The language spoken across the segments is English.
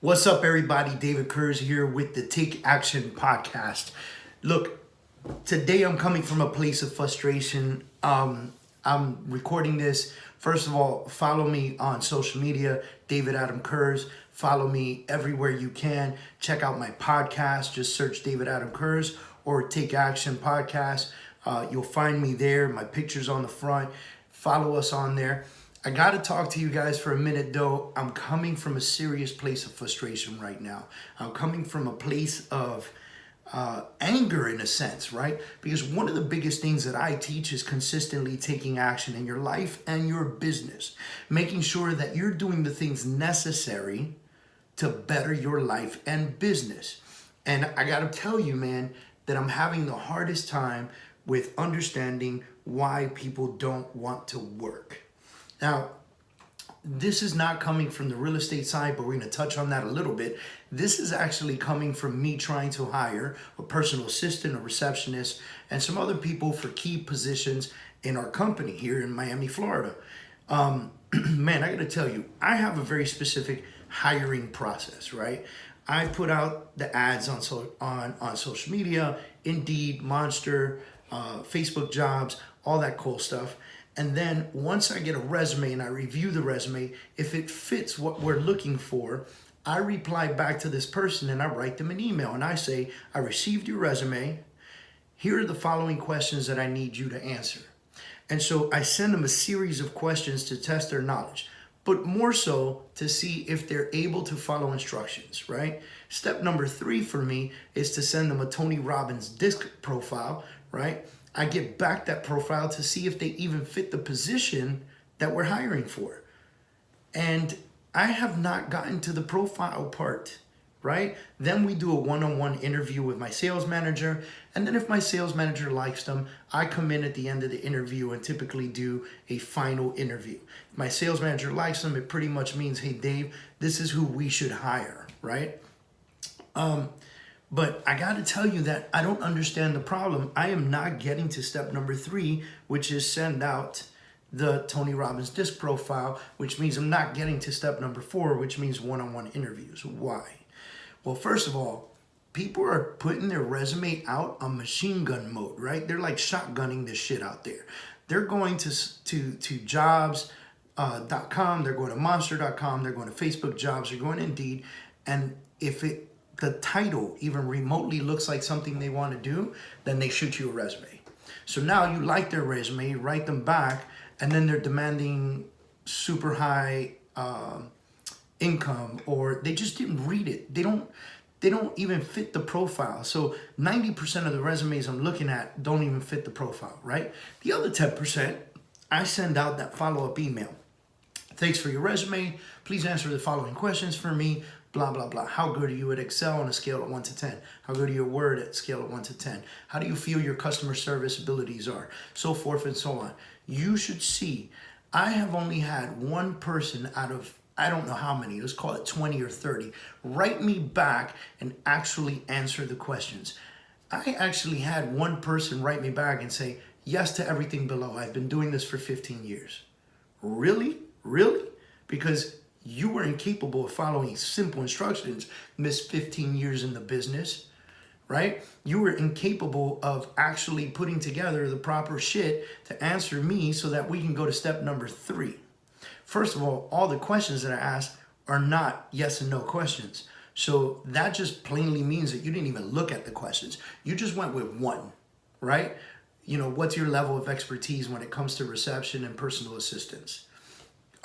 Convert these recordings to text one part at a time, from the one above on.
What's up, everybody? David Kurz here with the Take Action podcast. Look, today I'm coming from a place of frustration. I'm recording this. First of all, follow me on social media, David Adam Kurz. Follow me everywhere you can. Check out my podcast. Just search David Adam Kurz or Take Action podcast. You'll find me there. My picture's on the front. Follow us on there. I got to talk to you guys for a minute, though. I'm coming from a serious place of frustration right now. I'm coming from a place of anger, in a sense, right? Because one of the biggest things that I teach is consistently taking action in your life and your business, making sure that you're doing the things necessary to better your life and business. And I got to tell you, man, that I'm having the hardest time with understanding why people don't want to work. Now, this is not coming from the real estate side, but we're going to touch on that a little bit. This is actually coming from me trying to hire a personal assistant, a receptionist, and some other people for key positions in our company here in Miami, Florida. Man, I got to tell you, I have a very specific hiring process, right? I put out the ads on social media, Indeed, Monster, Facebook Jobs, all that cool stuff. And then once I get a resume and I review the resume, if it fits what we're looking for, I reply back to this person and I write them an email and I say, I received your resume. Here are the following questions that I need you to answer. And so I send them a series of questions to test their knowledge, but more so to see if they're able to follow instructions, right? Step number 3 for me is to send them a Tony Robbins disc profile, right? I get back that profile to see if they even fit the position that we're hiring for. And I have not gotten to the profile part, right? Then we do a one-on-one interview with my sales manager. And then if my sales manager likes them, I come in at the end of the interview and typically do a final interview. If my sales manager likes them, it pretty much means, hey, Dave, this is who we should hire, right? But I got to tell you that I don't understand the problem. I am not getting to step number 3, which is send out the Tony Robbins disc profile, which means I'm not getting to step number 4, which means one-on-one interviews. Why? Well, first of all, people are putting their resume out on machine gun mode, right? They're like shotgunning this shit out there. They're going to jobs.com, they're going to monster.com, they're going to Facebook Jobs, they're going to Indeed, and if the title even remotely looks like something they want to do, then they shoot you a resume. So now you like their resume, you write them back, and then they're demanding super high income, or they just didn't read it. They don't even fit the profile. So 90% of the resumes I'm looking at don't even fit the profile, right? The other 10%, I send out that follow-up email. Thanks for your resume. Please answer the following questions for me. Blah, blah, blah. How good are you at Excel on a scale of 1 to 10? How good are your Word at a scale of 1 to 10? How do you feel your customer service abilities are? So forth and so on. You should see, I have only had one person out of, I don't know how many, let's call it 20 or 30, write me back and actually answer the questions. I actually had one person write me back and say, yes to everything below. I've been doing this for 15 years. Really? Really? Because you were incapable of following simple instructions, missed 15 years in the business, right? You were incapable of actually putting together the proper shit to answer me so that we can go to step number 3. First of all the questions that I asked are not yes and no questions. So that just plainly means that you didn't even look at the questions. You just went with one, right? You know, what's your level of expertise when it comes to reception and personal assistance?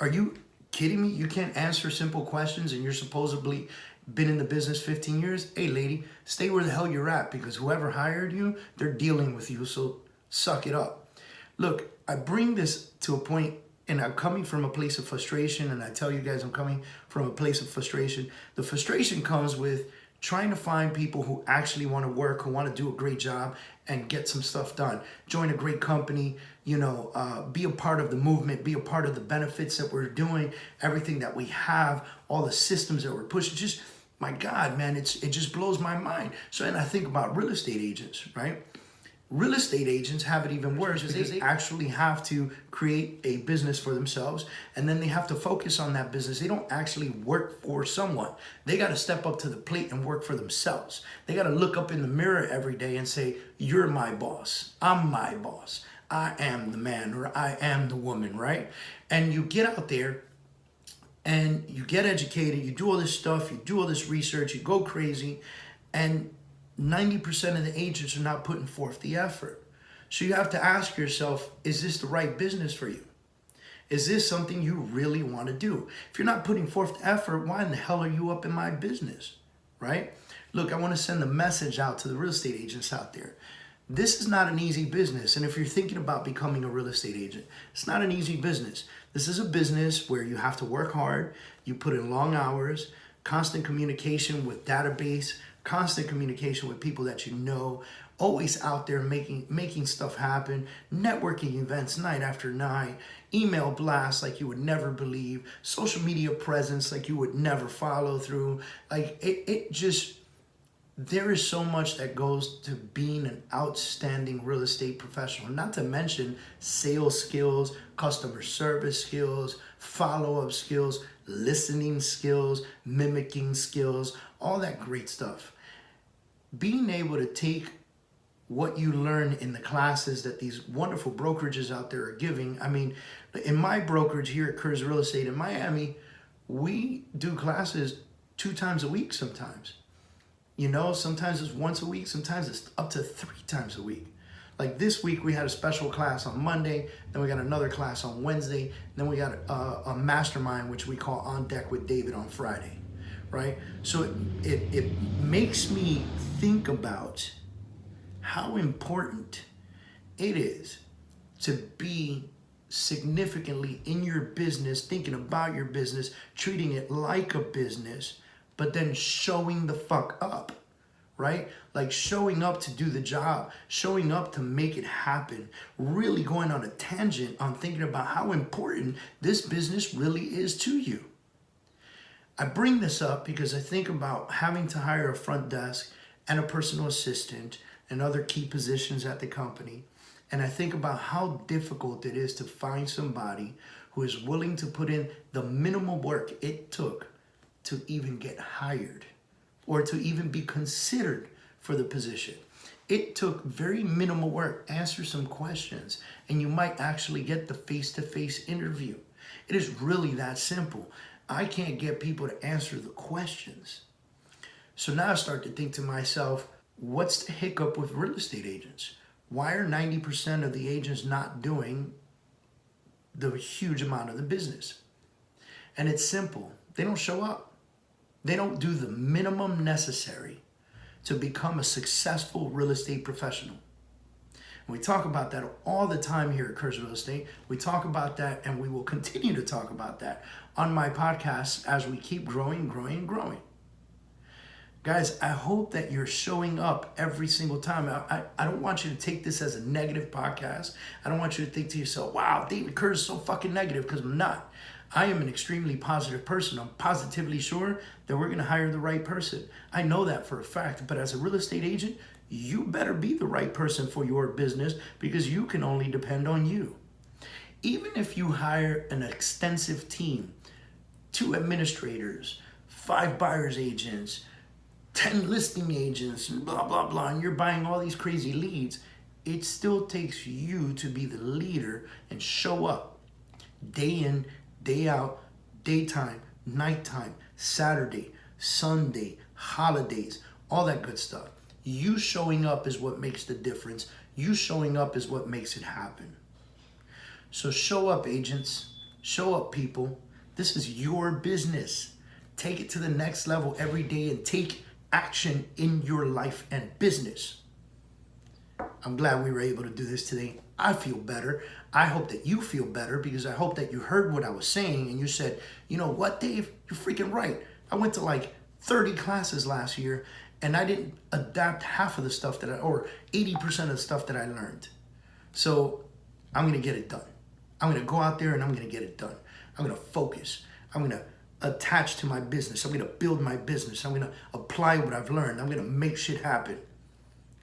Are you kidding me? You can't answer simple questions and you're supposedly been in the business 15 years? Hey, lady, stay where the hell you're at, because whoever hired you, they're dealing with you, so suck it up. Look, I bring this to a point, and I'm coming from a place of frustration, and I tell you guys I'm coming from a place of frustration. The frustration comes with trying to find people who actually want to work, who want to do a great job and get some stuff done. Join a great company, be a part of the movement, be a part of the benefits that we're doing, everything that we have, all the systems that we're pushing. Just, my God, man, it just blows my mind. So, and I think about real estate agents, right? Real estate agents have it even worse because they actually have to create a business for themselves, and then they have to focus on that business. They don't actually work for someone. They got to step up to the plate and work for themselves. They got to look up in the mirror every day and say, you're my boss. I'm my boss. I am the man, or I am the woman, right? And you get out there and you get educated, you do all this stuff, you do all this research, you go crazy, and 90% of the agents are not putting forth the effort. So you have to ask yourself, is this the right business for you? Is this something you really want to do? If you're not putting forth the effort, why in the hell are you up in my business, right? Look, I want to send a message out to the real estate agents out there. This is not an easy business. And if you're thinking about becoming a real estate agent, it's not an easy business. This is a business where you have to work hard, you put in long hours, constant communication with database, constant communication with people that you know, always out there making stuff happen, networking events night after night, email blasts like you would never believe, social media presence like you would never follow through. Like it just, there is so much that goes to being an outstanding real estate professional, not to mention sales skills, customer service skills, follow-up skills, listening skills, mimicking skills, all that great stuff. Being able to take what you learn in the classes that these wonderful brokerages out there are giving. I mean, in my brokerage here at Kurz Real Estate in Miami, we do classes 2 times a week sometimes. You know, sometimes it's once a week, sometimes it's up to 3 times a week. Like this week, we had a special class on Monday, then we got another class on Wednesday, then we got a mastermind, which we call On Deck with David on Friday, right? So it makes me think about how important it is to be significantly in your business, thinking about your business, treating it like a business, but then showing the fuck up, right? Like showing up to do the job, showing up to make it happen, really going on a tangent on thinking about how important this business really is to you. I bring this up because I think about having to hire a front desk and a personal assistant and other key positions at the company. And I think about how difficult it is to find somebody who is willing to put in the minimal work it took to even get hired or to even be considered for the position. It took very minimal work, answer some questions, and you might actually get the face-to-face interview. It is really that simple. I can't get people to answer the questions. So now I start to think to myself, what's the hiccup with real estate agents? Why are 90% of the agents not doing the huge amount of the business? And it's simple. They don't show up. They don't do the minimum necessary to become a successful real estate professional. And we talk about that all the time here at Kurz Real Estate. We talk about that, and we will continue to talk about that on my podcast as we keep growing. Guys, I hope that you're showing up every single time. I don't want you to take this as a negative podcast. I don't want you to think to yourself, wow, David Kurz is so fucking negative, because I'm not. I am an extremely positive person. I'm positively sure that we're going to hire the right person. I know that for a fact. But as a real estate agent, you better be the right person for your business, because you can only depend on you. Even if you hire an extensive team, 2 administrators, 5 buyer's agents, 10 listing agents, and blah, blah, blah, and you're buying all these crazy leads, it still takes you to be the leader and show up day in, day out, daytime, nighttime, Saturday, Sunday, holidays, all that good stuff. You showing up is what makes the difference. You showing up is what makes it happen. So show up, agents. Show up, people. This is your business. Take it to the next level every day and take action in your life and business. I'm glad we were able to do this today. I feel better. I hope that you feel better, because I hope that you heard what I was saying and you said, you know what, Dave, you're freaking right. I went to like 30 classes last year and I didn't adapt half of the stuff or 80% of the stuff that I learned. So I'm going to get it done. I'm going to go out there and I'm going to get it done. I'm going to focus. I'm going to attach to my business. I'm going to build my business. I'm going to apply what I've learned. I'm going to make shit happen.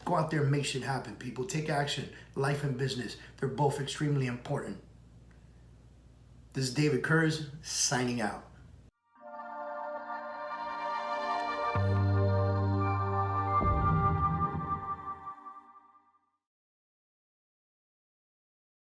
Go out there and make shit happen, people. Take action. Life and business, they're both extremely important. This is David Kurz signing out.